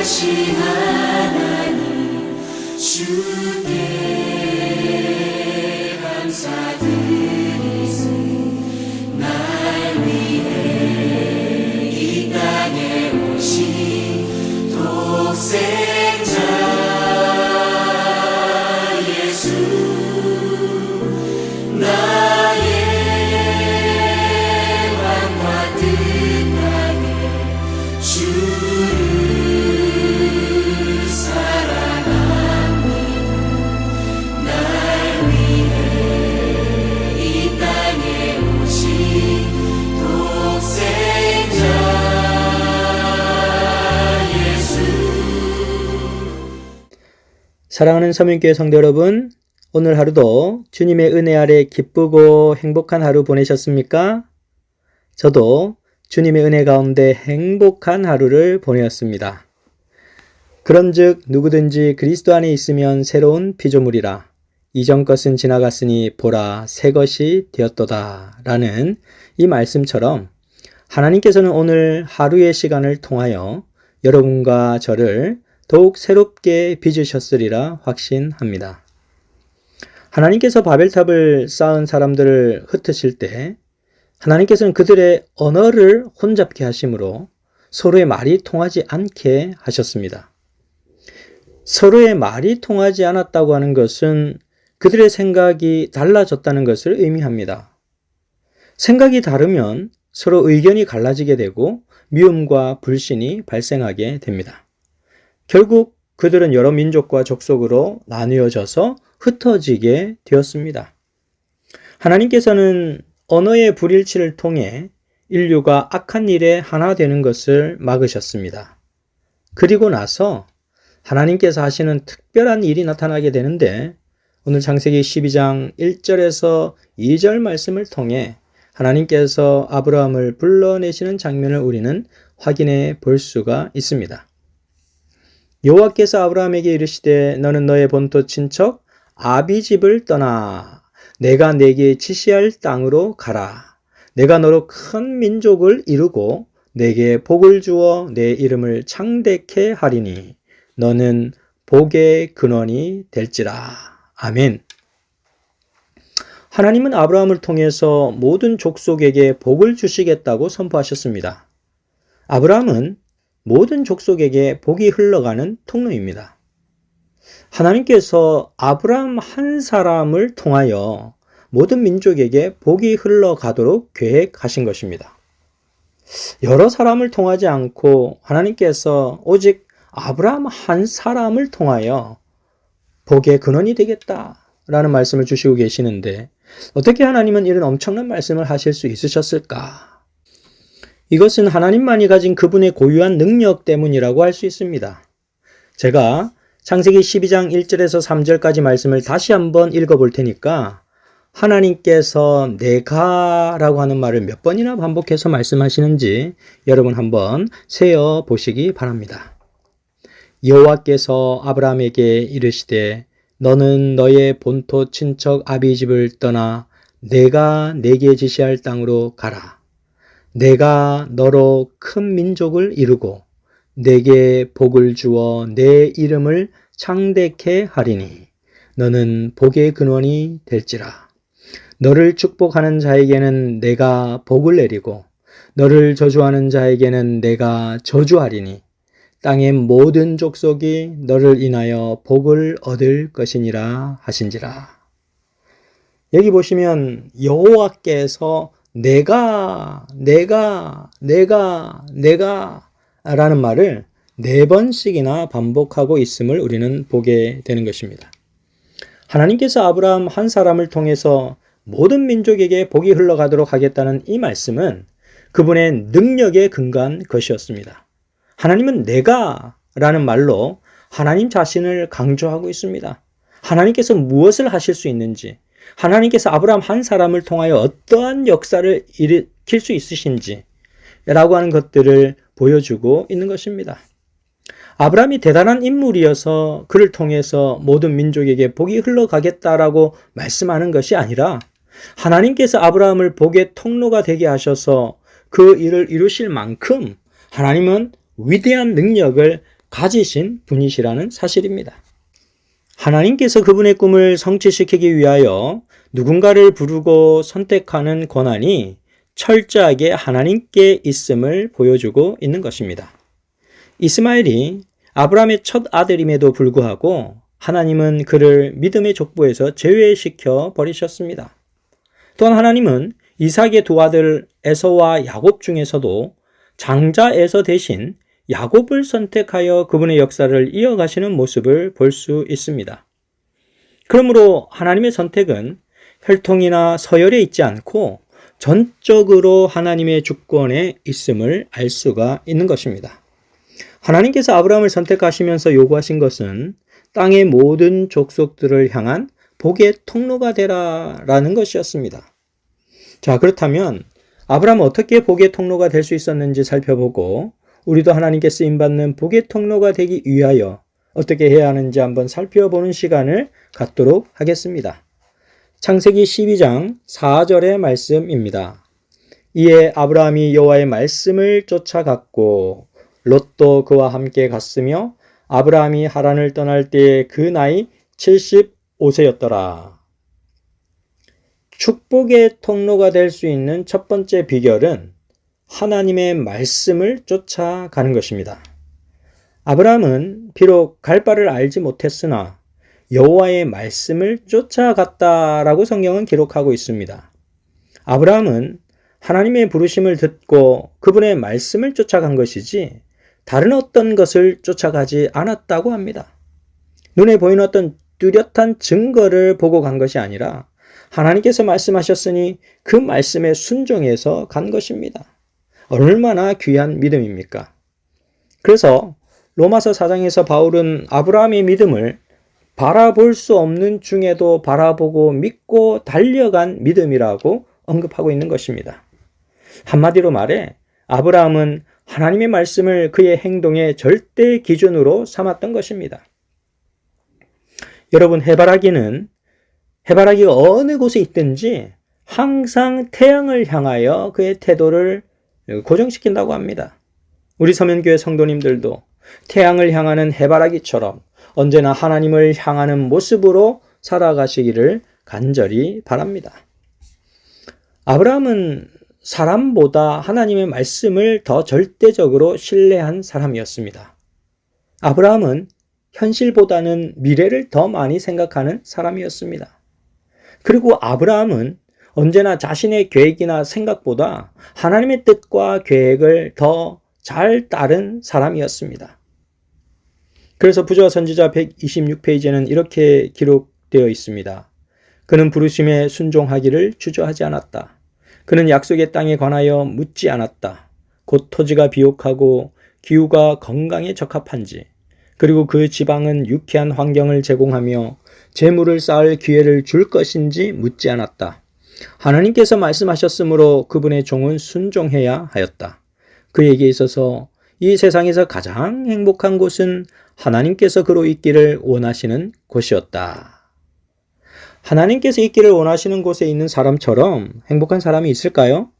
전능하신 하나님 주께 감사드리세. 날 위해 이 땅에 오신 독생자 예수, 나의 왕과 뜻하게 주를 사랑합니다. 날 위해 이 땅에 오신 독생자 예수. 사랑하는 서민교회 성도 여러분, 오늘 하루도 주님의 은혜 아래 기쁘고 행복한 하루 보내셨습니까? 저도 주님의 은혜 가운데 행복한 하루를 보내었습니다. 그런즉 누구든지 그리스도 안에 있으면 새로운 피조물이라. 이전 것은 지나갔으니 보라 새 것이 되었도다 라는 이 말씀처럼 하나님께서는 오늘 하루의 시간을 통하여 여러분과 저를 더욱 새롭게 빚으셨으리라 확신합니다. 하나님께서 바벨탑을 쌓은 사람들을 흩으실 때 하나님께서는 그들의 언어를 혼잡케 하심으로 서로의 말이 통하지 않게 하셨습니다. 서로의 말이 통하지 않았다고 하는 것은 그들의 생각이 달라졌다는 것을 의미합니다. 생각이 다르면 서로 의견이 갈라지게 되고 미움과 불신이 발생하게 됩니다. 결국 그들은 여러 민족과 족속으로 나누어져서 흩어지게 되었습니다. 하나님께서는 언어의 불일치를 통해 인류가 악한 일에 하나 되는 것을 막으셨습니다. 그리고 나서 하나님께서 하시는 특별한 일이 나타나게 되는데 오늘 창세기 12장 1절에서 2절 말씀을 통해 하나님께서 아브라함을 불러내시는 장면을 우리는 확인해 볼 수가 있습니다. 여호와께서 아브라함에게 이르시되 너는 너의 본토 친척 아비집을 떠나 내가 네게 지시할 땅으로 가라. 내가 너로 큰 민족을 이루고 네게 복을 주어 내 이름을 창대케 하리니 너는 복의 근원이 될지라. 아멘. 하나님은 아브라함을 통해서 모든 족속에게 복을 주시겠다고 선포하셨습니다. 아브라함은 모든 족속에게 복이 흘러가는 통로입니다. 하나님께서 아브라함 한 사람을 통하여 모든 민족에게 복이 흘러가도록 계획하신 것입니다. 여러 사람을 통하지 않고 하나님께서 오직 아브라함 한 사람을 통하여 복의 근원이 되겠다라는 말씀을 주시고 계시는데 어떻게 하나님은 이런 엄청난 말씀을 하실 수 있으셨을까? 이것은 하나님만이 가진 그분의 고유한 능력 때문이라고 할 수 있습니다. 제가 창세기 12장 1절에서 3절까지 말씀을 다시 한번 읽어볼 테니까 하나님께서 내가 라고 하는 말을 몇 번이나 반복해서 말씀하시는지 여러분 한번 세어 보시기 바랍니다. 여호와께서 아브라함에게 이르시되 너는 너의 본토 친척 아비집을 떠나 내가 네게 지시할 땅으로 가라. 내가 너로 큰 민족을 이루고 네게 복을 주어 내 이름을 창대케 하리니 너는 복의 근원이 될지라. 너를 축복하는 자에게는 내가 복을 내리고 너를 저주하는 자에게는 내가 저주하리니 땅의 모든 족속이 너를 인하여 복을 얻을 것이니라 하신지라. 여기 보시면 여호와께서 내가 라는 말을 4번씩이나 반복하고 있음을 우리는 보게 되는 것입니다. 하나님께서 아브라함 한 사람을 통해서 모든 민족에게 복이 흘러가도록 하겠다는 이 말씀은 그분의 능력에 근거한 것이었습니다. 하나님은 내가 라는 말로 하나님 자신을 강조하고 있습니다. 하나님께서 무엇을 하실 수 있는지, 하나님께서 아브라함 한 사람을 통하여 어떠한 역사를 일으킬 수 있으신지 라고 하는 것들을 보여주고 있는 것입니다. 아브라함이 대단한 인물이어서 그를 통해서 모든 민족에게 복이 흘러가겠다라고 말씀하는 것이 아니라 하나님께서 아브라함을 복의 통로가 되게 하셔서 그 일을 이루실 만큼 하나님은 위대한 능력을 가지신 분이시라는 사실입니다. 하나님께서 그분의 꿈을 성취시키기 위하여 누군가를 부르고 선택하는 권한이 철저하게 하나님께 있음을 보여주고 있는 것입니다. 이스마엘이 아브라함의 첫 아들임에도 불구하고 하나님은 그를 믿음의 족보에서 제외시켜 버리셨습니다. 또한 하나님은 이삭의 두 아들 에서와 야곱 중에서도 장자 에서 대신 야곱을 선택하여 그분의 역사를 이어가시는 모습을 볼 수 있습니다. 그러므로 하나님의 선택은 혈통이나 서열에 있지 않고 전적으로 하나님의 주권에 있음을 알 수가 있는 것입니다. 하나님께서 아브라함을 선택하시면서 요구하신 것은 땅의 모든 족속들을 향한 복의 통로가 되라라는 것이었습니다. 자, 그렇다면 아브라함은 어떻게 복의 통로가 될 수 있었는지 살펴보고 우리도 하나님께 쓰임받는 복의 통로가 되기 위하여 어떻게 해야 하는지 한번 살펴보는 시간을 갖도록 하겠습니다. 창세기 12장 4절의 말씀입니다. 이에 아브라함이 여호와의 말씀을 쫓아갔고 롯도 그와 함께 갔으며 아브라함이 하란을 떠날 때에 그 나이 75세였더라. 축복의 통로가 될 수 있는 첫 번째 비결은 하나님의 말씀을 쫓아가는 것입니다. 아브라함은 비록 갈 바를 알지 못했으나 여호와의 말씀을 쫓아갔다라고 성경은 기록하고 있습니다. 아브라함은 하나님의 부르심을 듣고 그분의 말씀을 쫓아간 것이지 다른 어떤 것을 쫓아가지 않았다고 합니다. 눈에 보이는 어떤 뚜렷한 증거를 보고 간 것이 아니라 하나님께서 말씀하셨으니 그 말씀에 순종해서 간 것입니다. 얼마나 귀한 믿음입니까? 그래서 로마서 4장에서 바울은 아브라함의 믿음을 바라볼 수 없는 중에도 바라보고 믿고 달려간 믿음이라고 언급하고 있는 것입니다. 한마디로 말해 아브라함은 하나님의 말씀을 그의 행동의 절대 기준으로 삼았던 것입니다. 여러분, 해바라기가 어느 곳에 있든지 항상 태양을 향하여 그의 태도를 고정시킨다고 합니다. 우리 서면교회 성도님들도 태양을 향하는 해바라기처럼 언제나 하나님을 향하는 모습으로 살아가시기를 간절히 바랍니다. 아브라함은 사람보다 하나님의 말씀을 더 절대적으로 신뢰한 사람이었습니다. 아브라함은 현실보다는 미래를 더 많이 생각하는 사람이었습니다. 그리고 아브라함은 언제나 자신의 계획이나 생각보다 하나님의 뜻과 계획을 더 잘 따른 사람이었습니다. 그래서 부조와 선지자 126페이지에는 이렇게 기록되어 있습니다. 그는 부르심에 순종하기를 주저하지 않았다. 그는 약속의 땅에 관하여 묻지 않았다. 곧 토지가 비옥하고 기후가 건강에 적합한지, 그리고 그 지방은 유쾌한 환경을 제공하며 재물을 쌓을 기회를 줄 것인지 묻지 않았다. 하나님께서 말씀하셨으므로 그분의 종은 순종해야 하였다. 그에게 있어서 이 세상에서 가장 행복한 곳은 하나님께서 그로 있기를 원하시는 곳이었다. 하나님께서 있기를 원하시는 곳에 있는 사람처럼 행복한 사람이 있을까요?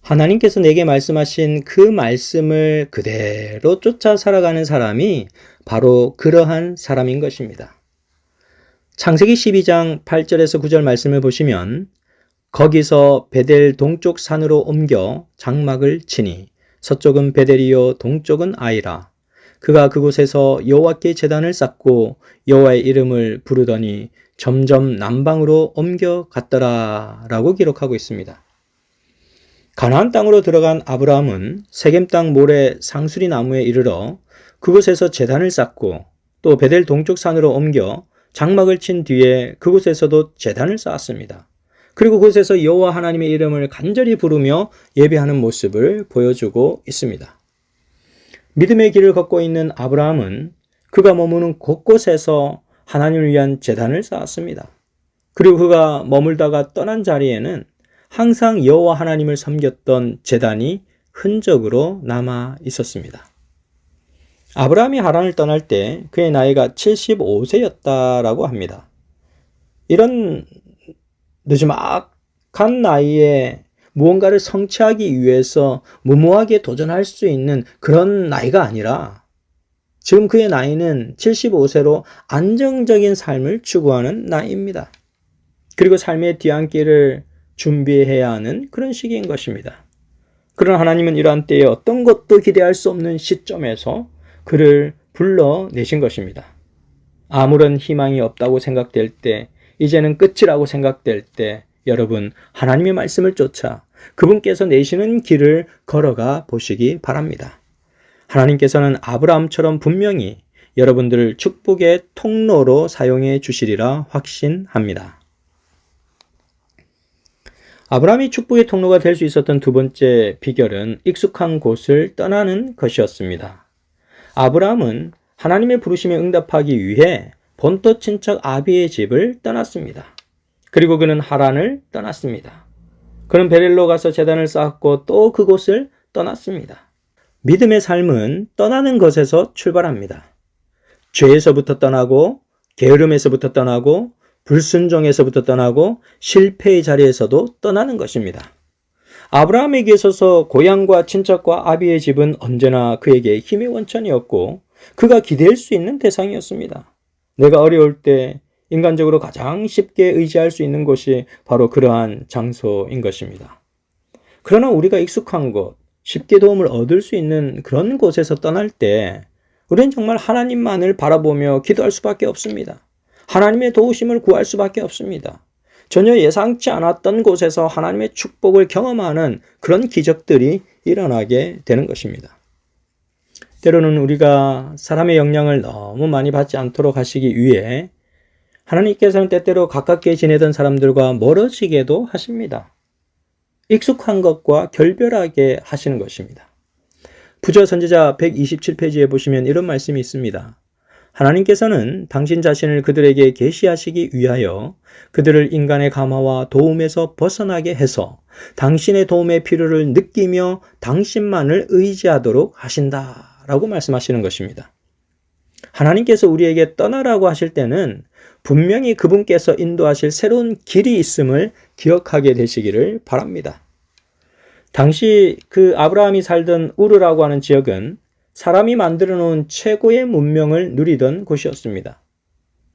하나님께서 내게 말씀하신 그 말씀을 그대로 쫓아 살아가는 사람이 바로 그러한 사람인 것입니다. 창세기 12장 8절에서 9절 말씀을 보시면 거기서 베델 동쪽 산으로 옮겨 장막을 치니 서쪽은 베델이요 동쪽은 아이라. 그가 그곳에서 여호와께 제단을 쌓고 여호와의 이름을 부르더니 점점 남방으로 옮겨갔더라 라고 기록하고 있습니다. 가나안 땅으로 들어간 아브라함은 세겜 땅 모래 상수리 나무에 이르러 그곳에서 제단을 쌓고 또 베델 동쪽 산으로 옮겨 장막을 친 뒤에 그곳에서도 제단을 쌓았습니다. 그리고 그곳에서 여호와 하나님의 이름을 간절히 부르며 예배하는 모습을 보여주고 있습니다. 믿음의 길을 걷고 있는 아브라함은 그가 머무는 곳곳에서 하나님을 위한 제단을 쌓았습니다. 그리고 그가 머물다가 떠난 자리에는 항상 여호와 하나님을 섬겼던 제단이 흔적으로 남아 있었습니다. 아브라함이 하란을 떠날 때 그의 나이가 75세였다라고 합니다. 이런 늦지막한 나이에 무언가를 성취하기 위해서 무모하게 도전할 수 있는 그런 나이가 아니라 지금 그의 나이는 75세로 안정적인 삶을 추구하는 나이입니다. 그리고 삶의 뒤안길을 준비해야 하는 그런 시기인 것입니다. 그러나 하나님은 이러한 때에 어떤 것도 기대할 수 없는 시점에서 그를 불러내신 것입니다. 아무런 희망이 없다고 생각될 때, 이제는 끝이라고 생각될 때, 여러분 하나님의 말씀을 쫓아 그분께서 내시는 길을 걸어가 보시기 바랍니다. 하나님께서는 아브라함처럼 분명히 여러분들을 축복의 통로로 사용해 주시리라 확신합니다. 아브라함이 축복의 통로가 될 수 있었던 두 번째 비결은 익숙한 곳을 떠나는 것이었습니다. 아브라함은 하나님의 부르심에 응답하기 위해 본토 친척 아비의 집을 떠났습니다. 그리고 그는 하란을 떠났습니다. 그는 베델로 가서 제단을 쌓았고 또 그곳을 떠났습니다. 믿음의 삶은 떠나는 것에서 출발합니다. 죄에서부터 떠나고, 게으름에서부터 떠나고, 불순종에서부터 떠나고, 실패의 자리에서도 떠나는 것입니다. 아브라함에게 있어서 고향과 친척과 아비의 집은 언제나 그에게 힘의 원천이었고 그가 기댈 수 있는 대상이었습니다. 내가 어려울 때 인간적으로 가장 쉽게 의지할 수 있는 곳이 바로 그러한 장소인 것입니다. 그러나 우리가 익숙한 곳, 쉽게 도움을 얻을 수 있는 그런 곳에서 떠날 때 우리는 정말 하나님만을 바라보며 기도할 수밖에 없습니다. 하나님의 도우심을 구할 수밖에 없습니다. 전혀 예상치 않았던 곳에서 하나님의 축복을 경험하는 그런 기적들이 일어나게 되는 것입니다. 때로는 우리가 사람의 영향을 너무 많이 받지 않도록 하시기 위해 하나님께서는 때때로 가깝게 지내던 사람들과 멀어지게도 하십니다. 익숙한 것과 결별하게 하시는 것입니다. 부저 선지자 127페이지에 보시면 이런 말씀이 있습니다. 하나님께서는 당신 자신을 그들에게 계시하시기 위하여 그들을 인간의 감화와 도움에서 벗어나게 해서 당신의 도움의 필요를 느끼며 당신만을 의지하도록 하신다라고 말씀하시는 것입니다. 하나님께서 우리에게 떠나라고 하실 때는 분명히 그분께서 인도하실 새로운 길이 있음을 기억하게 되시기를 바랍니다. 당시 그 아브라함이 살던 우르라고 하는 지역은 사람이 만들어 놓은 최고의 문명을 누리던 곳이었습니다.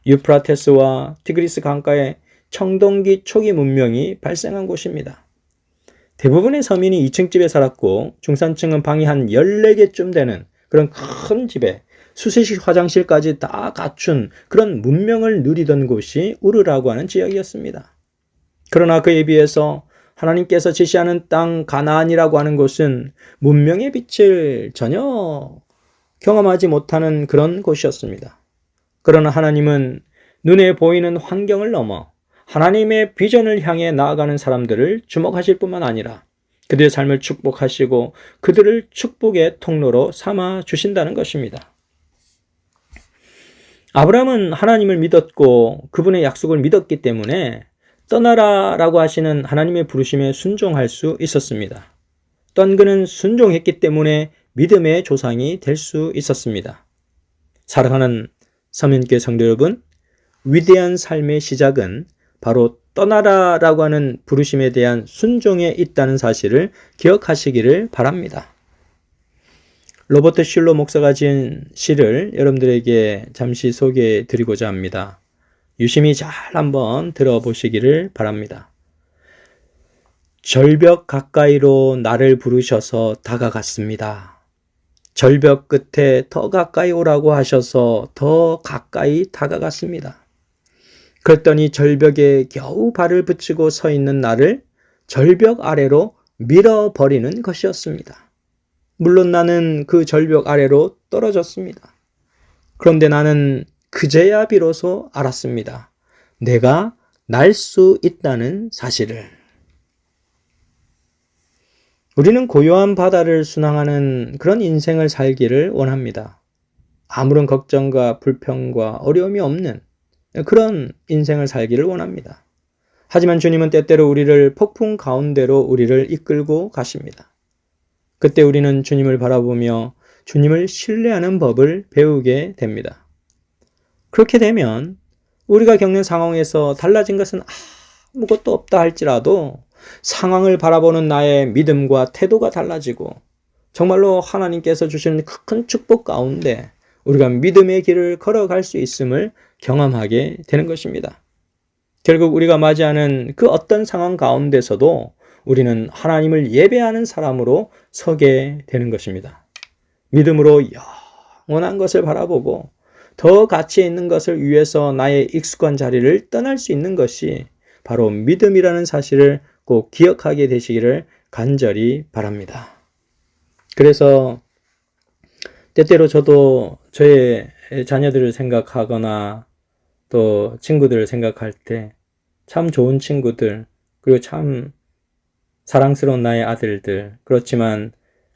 유프라테스와 티그리스 강가에 청동기 초기 문명이 발생한 곳입니다. 대부분의 서민이 2층 집에 살았고 중산층은 방이 한 14개쯤 되는 그런 큰 집에 수세식 화장실까지 다 갖춘 그런 문명을 누리던 곳이 우르라고 하는 지역이었습니다. 그러나 그에 비해서 하나님께서 지시하는 땅 가나안이라고 하는 곳은 문명의 빛을 전혀 경험하지 못하는 그런 곳이었습니다. 그러나 하나님은 눈에 보이는 환경을 넘어 하나님의 비전을 향해 나아가는 사람들을 주목하실 뿐만 아니라 그들의 삶을 축복하시고 그들을 축복의 통로로 삼아 주신다는 것입니다. 아브라함은 하나님을 믿었고 그분의 약속을 믿었기 때문에 떠나라라고 하시는 하나님의 부르심에 순종할 수 있었습니다. 또한 그는 순종했기 때문에 믿음의 조상이 될 수 있었습니다. 사랑하는 서민교회 성도 여러분, 위대한 삶의 시작은 바로 떠나라라고 하는 부르심에 대한 순종에 있다는 사실을 기억하시기를 바랍니다. 로버트 슐러 목사가 지은 시를 여러분들에게 잠시 소개해 드리고자 합니다. 유심히 잘 한번 들어보시기를 바랍니다. 절벽 가까이로 나를 부르셔서 다가갔습니다. 절벽 끝에 더 가까이 오라고 하셔서 더 가까이 다가갔습니다. 그랬더니 절벽에 겨우 발을 붙이고 서 있는 나를 절벽 아래로 밀어버리는 것이었습니다. 물론 나는 그 절벽 아래로 떨어졌습니다. 그런데 나는 그제야 비로소 알았습니다. 내가 날 수 있다는 사실을. 우리는 고요한 바다를 순항하는 그런 인생을 살기를 원합니다. 아무런 걱정과 불평과 어려움이 없는 그런 인생을 살기를 원합니다. 하지만 주님은 때때로 우리를 폭풍 가운데로 우리를 이끌고 가십니다. 그때 우리는 주님을 바라보며 주님을 신뢰하는 법을 배우게 됩니다. 그렇게 되면 우리가 겪는 상황에서 달라진 것은 아무것도 없다 할지라도 상황을 바라보는 나의 믿음과 태도가 달라지고 정말로 하나님께서 주시는 큰 축복 가운데 우리가 믿음의 길을 걸어갈 수 있음을 경험하게 되는 것입니다. 결국 우리가 맞이하는 그 어떤 상황 가운데서도 우리는 하나님을 예배하는 사람으로 서게 되는 것입니다. 믿음으로 영원한 것을 바라보고 더 가치 있는 것을 위해서 나의 익숙한 자리를 떠날 수 있는 것이 바로 믿음이라는 사실을 꼭 기억하게 되시기를 간절히 바랍니다. 그래서 때때로 저도 저의 자녀들을 생각하거나 또 친구들을 생각할 때 참 좋은 친구들, 그리고 참 사랑스러운 나의 아들들, 그렇지만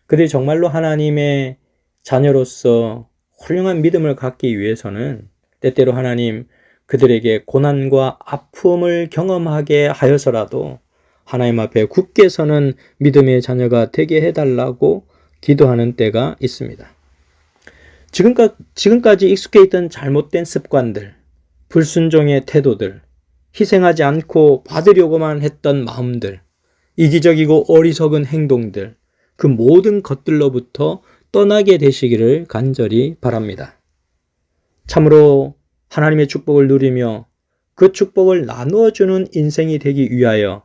그들이 정말로 하나님의 자녀로서 훌륭한 믿음을 갖기 위해서는 때때로 하나님 그들에게 고난과 아픔을 경험하게 하여서라도 하나님 앞에 굳게 서는 믿음의 자녀가 되게 해달라고 기도하는 때가 있습니다. 지금까지 익숙해 있던 잘못된 습관들, 불순종의 태도들, 희생하지 않고 받으려고만 했던 마음들, 이기적이고 어리석은 행동들, 그 모든 것들로부터 떠나게 되시기를 간절히 바랍니다. 참으로 하나님의 축복을 누리며 그 축복을 나누어주는 인생이 되기 위하여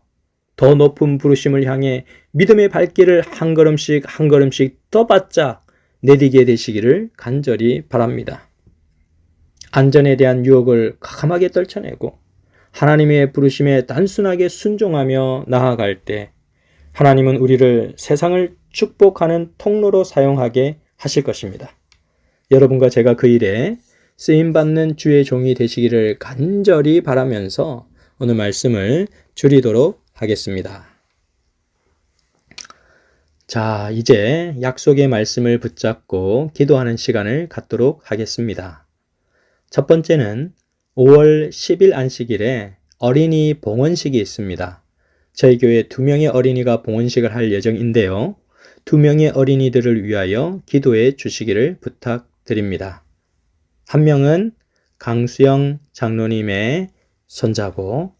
더 높은 부르심을 향해 믿음의 발길을 한 걸음씩 한 걸음씩 더 바짝 내디게 되시기를 간절히 바랍니다. 안전에 대한 유혹을 과감하게 떨쳐내고 하나님의 부르심에 단순하게 순종하며 나아갈 때 하나님은 우리를 세상을 축복하는 통로로 사용하게 하실 것입니다. 여러분과 제가 그 일에 쓰임받는 주의 종이 되시기를 간절히 바라면서 오늘 말씀을 줄이도록 하겠습니다. 자, 이제 약속의 말씀을 붙잡고 기도하는 시간을 갖도록 하겠습니다. 첫 번째는 5월 10일 안식일에 어린이 봉헌식이 있습니다. 저희 교회에 2명의 어린이가 봉헌식을 할 예정인데요. 2명의 어린이들을 위하여 기도해 주시기를 부탁드립니다. 한 명은 강수영 장로님의 손자고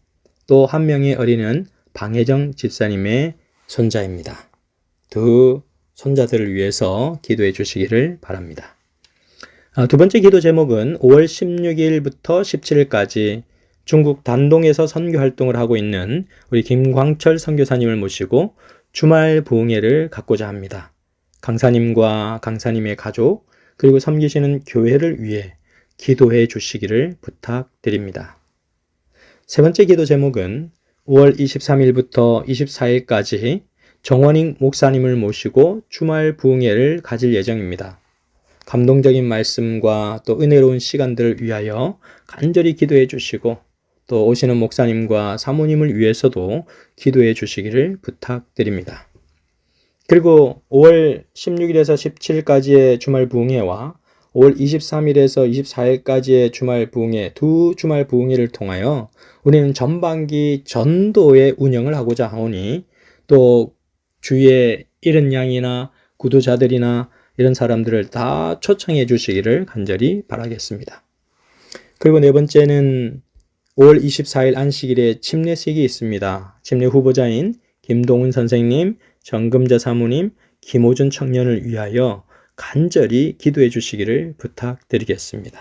또 한 명의 어린이는 방혜정 집사님의 손자입니다. 두 손자들을 위해서 기도해 주시기를 바랍니다. 두 번째 기도 제목은 5월 16일부터 17일까지 중국 단동에서 선교 활동을 하고 있는 우리 김광철 선교사님을 모시고 주말 부흥회를 갖고자 합니다. 강사님과 강사님의 가족 그리고 섬기시는 교회를 위해 기도해 주시기를 부탁드립니다. 세 번째 기도 제목은 5월 23일부터 24일까지 정원익 목사님을 모시고 주말 부흥회를 가질 예정입니다. 감동적인 말씀과 또 은혜로운 시간들을 위하여 간절히 기도해 주시고 또 오시는 목사님과 사모님을 위해서도 기도해 주시기를 부탁드립니다. 그리고 5월 16일에서 17일까지의 주말 부흥회와 5월 23일에서 24일까지의 주말 부흥회, 두 주말 부흥회를 통하여 우리는 전반기 전도의 운영을 하고자 하오니 또 주위에 잃은 양이나 구도자들이나 이런 사람들을 다 초청해 주시기를 간절히 바라겠습니다. 그리고 네 번째는 5월 24일 안식일에 침례식이 있습니다. 침례 후보자인 김동훈 선생님, 정금자 사모님, 김호준 청년을 위하여 간절히 기도해 주시기를 부탁드리겠습니다.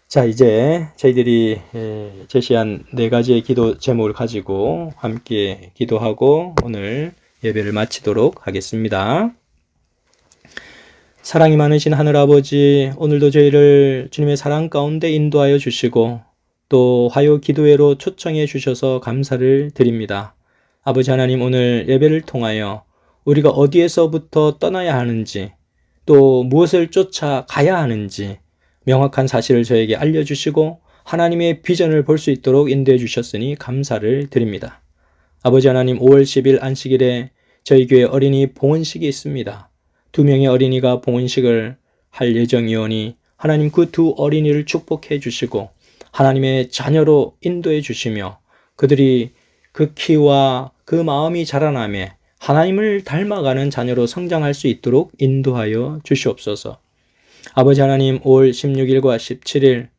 자, 이제 저희들이 제시한 네 가지의 기도 제목을 가지고 함께 기도하고 오늘 예배를 마치도록 하겠습니다. 사랑이 많으신 하늘아버지, 오늘도 저희를 주님의 사랑 가운데 인도하여 주시고 또 화요 기도회로 초청해 주셔서 감사를 드립니다. 아버지 하나님, 오늘 예배를 통하여 우리가 어디에서부터 떠나야 하는지 또 무엇을 쫓아 가야 하는지 명확한 사실을 저에게 알려주시고 하나님의 비전을 볼 수 있도록 인도해 주셨으니 감사를 드립니다. 아버지 하나님, 5월 10일 안식일에 저희 교회 어린이 봉헌식이 있습니다. 2명의 어린이가 봉헌식을 할 예정이오니 하나님 그 두 어린이를 축복해 주시고 하나님의 자녀로 인도해 주시며 그들이 그 키와 그 마음이 자라나며 하나님을 닮아가는 자녀로 성장할 수 있도록 인도하여 주시옵소서. 아버지 하나님, 5월 16일과 17일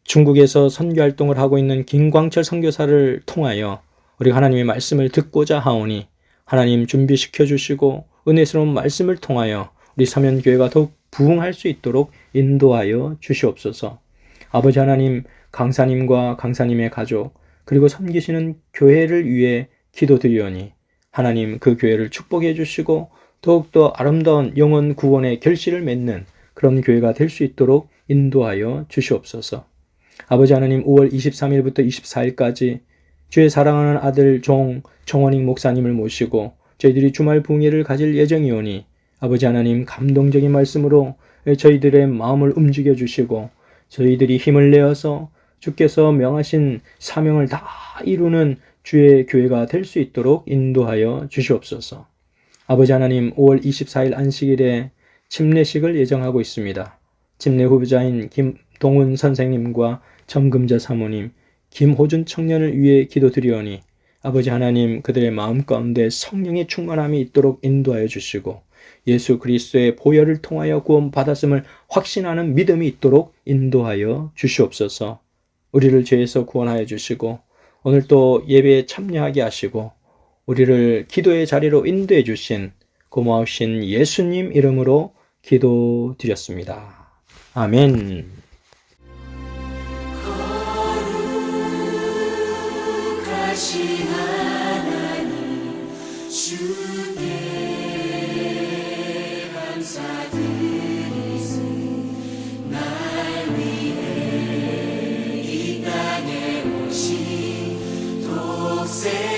중국에서 선교활동을 하고 있는 김광철 선교사를 통하여 우리가 하나님의 말씀을 듣고자 하오니 하나님 준비시켜 주시고 은혜스러운 말씀을 통하여 우리 사면교회가 더욱 부흥할 수 있도록 인도하여 주시옵소서. 아버지 하나님, 강사님과 강사님의 가족, 그리고 섬기시는 교회를 위해 기도드리오니 하나님 그 교회를 축복해 주시고 더욱더 아름다운 영혼 구원의 결실을 맺는 그런 교회가 될 수 있도록 인도하여 주시옵소서. 아버지 하나님, 5월 23일부터 24일까지 주의 사랑하는 아들 종 정원익 목사님을 모시고 저희들이 주말 부흥회를 가질 예정이오니 아버지 하나님, 감동적인 말씀으로 저희들의 마음을 움직여 주시고 저희들이 힘을 내어서 주께서 명하신 사명을 다 이루는 주의 교회가 될 수 있도록 인도하여 주시옵소서. 아버지 하나님, 5월 24일 안식일에 침례식을 예정하고 있습니다. 침례 후보자인 김동훈 선생님과 정금자 사모님, 김호준 청년을 위해 기도드리오니 아버지 하나님, 그들의 마음 가운데 성령의 충만함이 있도록 인도하여 주시고 예수 그리스도의 보혈을 통하여 구원받았음을 확신하는 믿음이 있도록 인도하여 주시옵소서. 우리를 죄에서 구원하여 주시고 오늘 또 예배에 참여하게 하시고 우리를 기도의 자리로 인도해 주신 고마우신 예수님 이름으로 기도드렸습니다. 아멘. 거룩하신 하나님, 주께 감사드리세. 날 위해 이 땅에 오신 독생